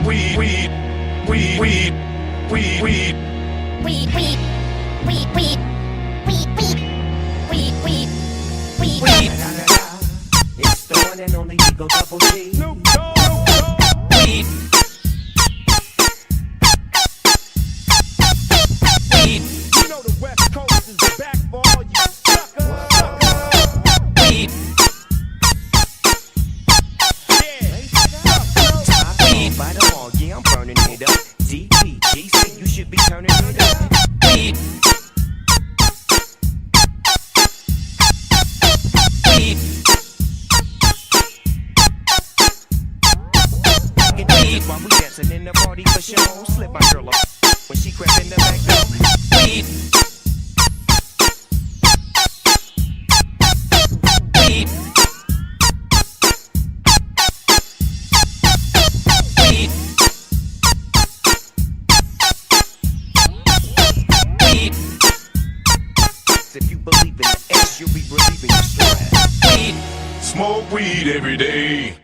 weed, weed, weed, weed, weed, weed, weed, weed, weed, weed, weed, weed, weed, weed, weed, weed. It's the one and only Eagle Double G. Snoop Dogg, Weed. Weed. you know the West Coast is back for all you suckers. Weed. Weed. By the all, yeah, I'm burning it up. DPGC, you should be turning it up. Weed. Weed. Weed. While we dancing in the party for show, slip my girl up when she crept in the back door. Weed. Weed. Weed. Weed. If you believe in the S, you'll be relieving your stress. Weed. Smoke weed every day.